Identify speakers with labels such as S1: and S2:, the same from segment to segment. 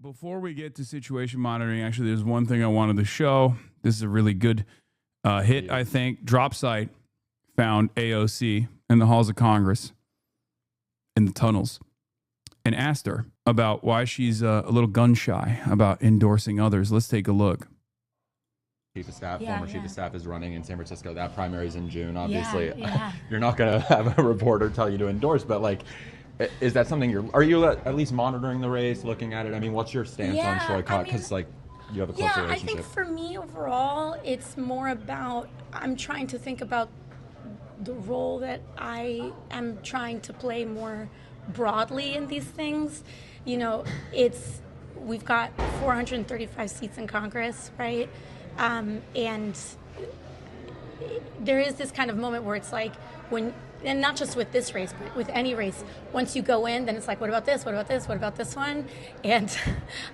S1: before we get to situation monitoring, actually, there's one thing I wanted to show. This is a really good hit, I think. Drop Site found AOC in the halls of Congress, in the tunnels, and asked her about why she's a little gun shy about endorsing others. Let's take a look.
S2: Chief of Staff, former Chief of Staff is running in San Francisco. That primary is in June. Obviously, you're not going to have a reporter tell you to endorse, but like, is that something are you at least monitoring the race, looking at it? I mean, what's your stance on Troy Cott? Because like, you have a close relationship.
S3: I think for me overall, it's more about, I'm trying to think about the role that I am trying to play more broadly in these things. You know, we've got 435 seats in Congress, right? And there is this kind of moment where it's like and not just with this race, but with any race, once you go in, then it's like, what about this? What about this? What about this one? And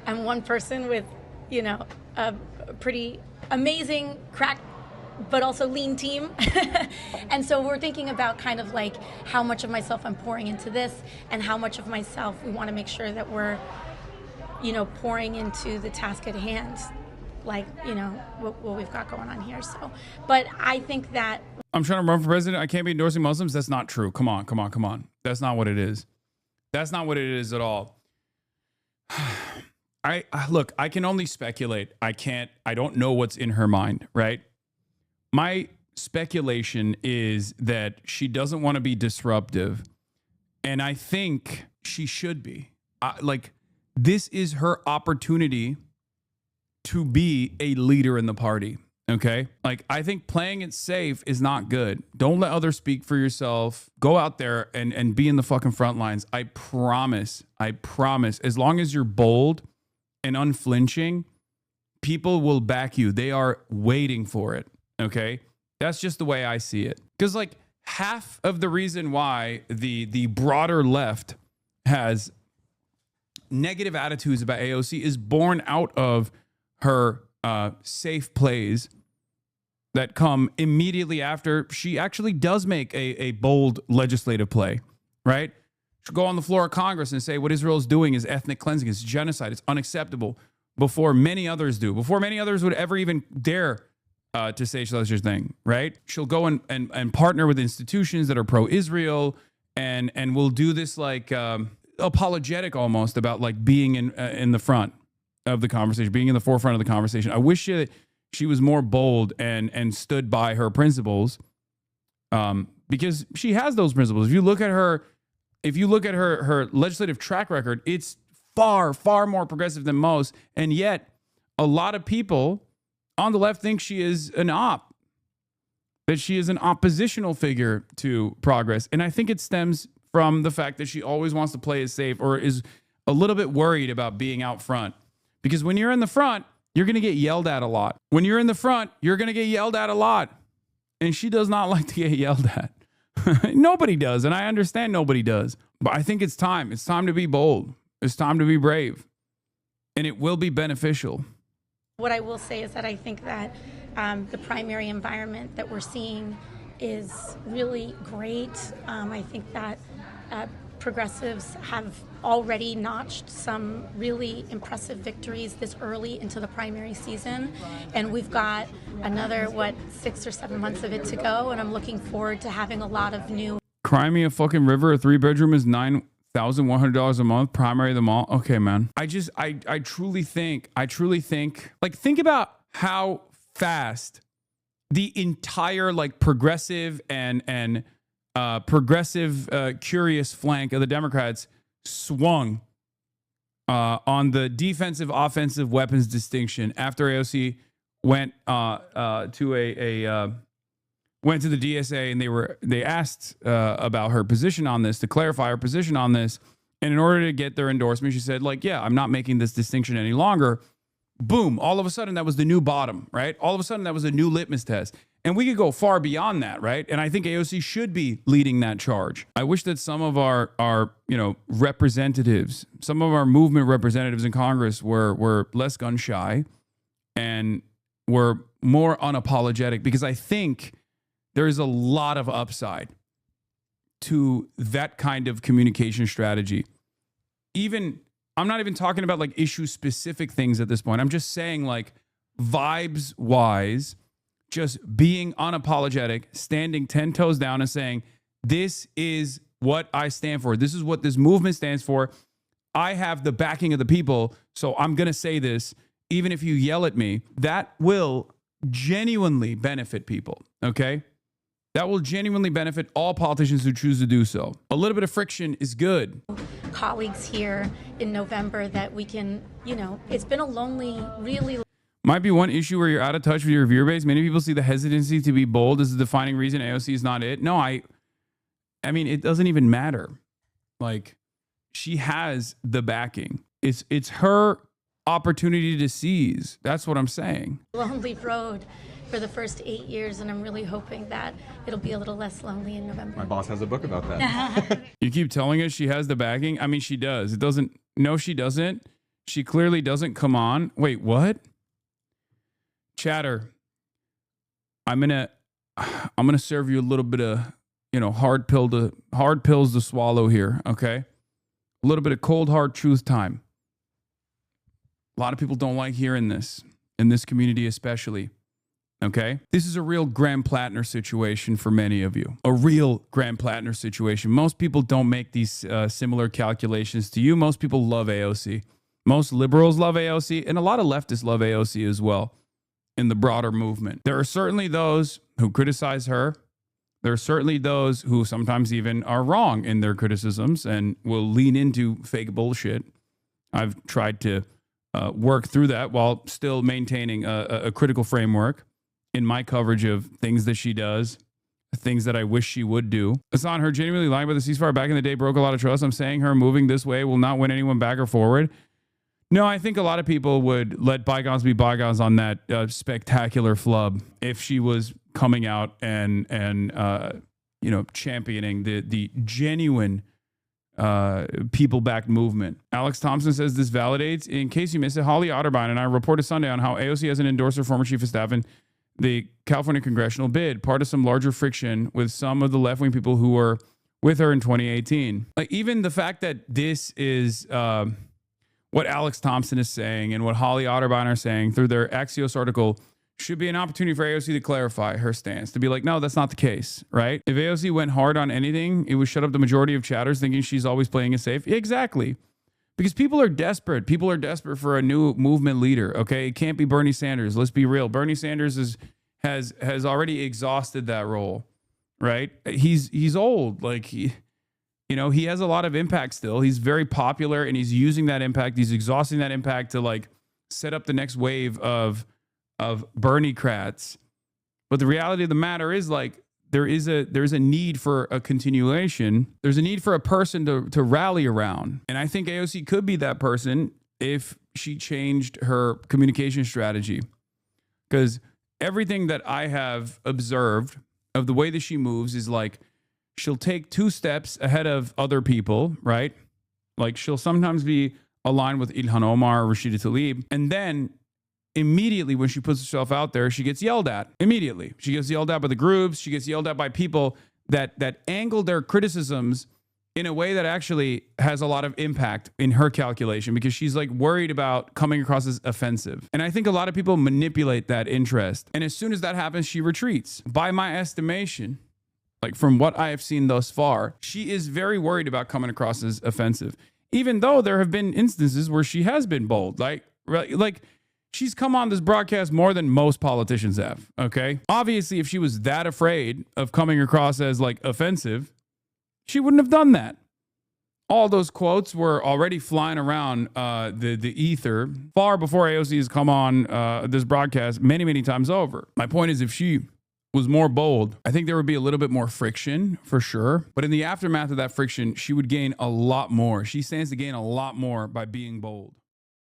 S3: I'm one person with, you know, a pretty amazing, crack, but also lean team. And so we're thinking about kind of like how much of myself I'm pouring into this and how much of myself we want to make sure that we're, you know, pouring into the task at hand. Like, you know, what we've got going on here. So, but I think that
S1: I'm trying to run for president. I can't be endorsing Muslims. That's not true. Come on. That's not what it is. That's not what it is at all. Look, I can only speculate. I don't know what's in her mind, right? My speculation is that she doesn't want to be disruptive. And I think she should be. This is her opportunity to be a leader in the party, okay? Like, I think playing it safe is not good. Don't let others speak for yourself. Go out there and be in the fucking front lines. I promise, as long as you're bold and unflinching, people will back you. They are waiting for it, okay? That's just the way I see it. Because, like, half of the reason why the broader left has negative attitudes about AOC is born out of her safe plays that come immediately after she actually does make a bold legislative play, right? She'll go on the floor of Congress and say what Israel is doing is ethnic cleansing, it's genocide, it's unacceptable, before many others do, before many others would ever even dare to say such a thing, right? She'll go and partner with institutions that are pro-Israel and will do this like apologetic almost about like being in the front of the conversation, being in the forefront of the conversation. I wish she was more bold and stood by her principles, because she has those principles. If you look at her legislative track record, it's far, far more progressive than most. And yet a lot of people on the left think she is that she is an oppositional figure to progress. And I think it stems from the fact that she always wants to play it safe, or is a little bit worried about being out front. Because when you're in the front, you're going to get yelled at a lot. When you're in the front, you're going to get yelled at a lot. And she does not like to get yelled at. Nobody does. And I understand nobody does. But I think it's time. It's time to be bold. It's time to be brave. And it will be beneficial.
S3: What I will say is that I think that the primary environment that we're seeing is really great. I think that progressives have already notched some really impressive victories this early into the primary season. And we've got another, 6 or 7 months of it to go. And I'm looking forward to having a lot of new.
S1: Cry me a fucking river. A 3-bedroom is $9,100 a month. Primary them all. Okay, man. I truly think, like, think about how fast the entire like progressive and curious flank of the Democrats swung on the defensive offensive weapons distinction after AOC went to the DSA, and they asked about her position on this, to clarify her position on this. And in order to get their endorsement, she said, like, yeah, I'm not making this distinction any longer. Boom. All of a sudden, that was the new bottom, right? All of a sudden, that was a new litmus test. And we could go far beyond that, right? And I think AOC should be leading that charge. I wish that some of our representatives, some of our movement representatives in Congress were less gun shy and were more unapologetic, because I think there is a lot of upside to that kind of communication strategy. Even I'm not even talking about like issue specific things at this point. I'm just saying like vibes wise, just being unapologetic, standing 10 toes down and saying, this is what I stand for. This is what this movement stands for. I have the backing of the people. So I'm going to say this, even if you yell at me. That will genuinely benefit people. Okay. That will genuinely benefit all politicians who choose to do so. A little bit of friction is good.
S3: Colleagues here in November that we can, it's been a lonely, really.
S1: Might be one issue where you're out of touch with your viewer base. Many people see the hesitancy to be bold as the defining reason AOC is not it. No, I mean, it doesn't even matter. Like, she has the backing. It's her opportunity to seize. That's what I'm saying.
S3: Lonely road for the first 8 years, and I'm really hoping that it'll be a little less lonely in November.
S2: My boss has a book about that.
S1: You keep telling us she has the backing. I mean, she does. It doesn't. No, she doesn't. She clearly doesn't. Come on. Wait, what? Chatter. I'm gonna serve you a little bit of hard pills to swallow here. Okay, a little bit of cold hard truth time. A lot of people don't like hearing this in this community, especially. Okay, this is a real Graham Plattner situation for many of you. A real Graham Plattner situation. Most people don't make these similar calculations to you. Most people love AOC. Most liberals love AOC, and a lot of leftists love AOC as well in the broader movement. There are certainly those who criticize her. There are certainly those who sometimes even are wrong in their criticisms and will lean into fake bullshit. I've tried to work through that while still maintaining a critical framework in my coverage of things that she does, things that I wish she would do. Hasan, her genuinely lying about the ceasefire back in the day broke a lot of trust. I'm saying her moving this way will not win anyone back or forward. No, I think a lot of people would let bygones be bygones on that spectacular flub if she was coming out and championing the genuine people-backed movement. Alex Thompson says this validates. In case you missed it, Holly Otterbein and I reported Sunday on how AOC has an endorser, former chief of staff, and the California congressional bid, part of some larger friction with some of the left-wing people who were with her in 2018. Like, even the fact that this is what Alex Thompson is saying and what Holly Otterbein are saying through their Axios article should be an opportunity for AOC to clarify her stance, to be like, no, that's not the case, right? If AOC went hard on anything, it would shut up the majority of chatters thinking she's always playing it safe. Exactly. Because people are desperate. People are desperate for a new movement leader, okay? It can't be Bernie Sanders. Let's be real. Bernie Sanders has already exhausted that role, right? He's old. Like, he has a lot of impact still. He's very popular, and he's using that impact. He's exhausting that impact to, like, set up the next wave of Bernie-crats. But the reality of the matter is, like, there's a need for a continuation. There's a need for a person to rally around. And I think AOC could be that person if she changed her communication strategy. Because everything that I have observed of the way that she moves is like, she'll take 2 steps ahead of other people, right? Like, she'll sometimes be aligned with Ilhan Omar or Rashida Tlaib. And then immediately when she puts herself out there, she gets yelled at. Immediately. She gets yelled at by the groups. She gets yelled at by people that angle their criticisms in a way that actually has a lot of impact in her calculation, because she's like worried about coming across as offensive. And I think a lot of people manipulate that interest. And as soon as that happens, she retreats. By my estimation, like from what I have seen thus far, she is very worried about coming across as offensive, even though there have been instances where she has been bold. Like she's come on this broadcast more than most politicians have. Okay. Obviously, if she was that afraid of coming across as like offensive, she wouldn't have done that. All those quotes were already flying around the ether far before AOC has come on this broadcast many, many times over. My point is, if she was more bold, I think there would be a little bit more friction for sure. But in the aftermath of that friction, she would gain a lot more. She stands to gain a lot more by being bold.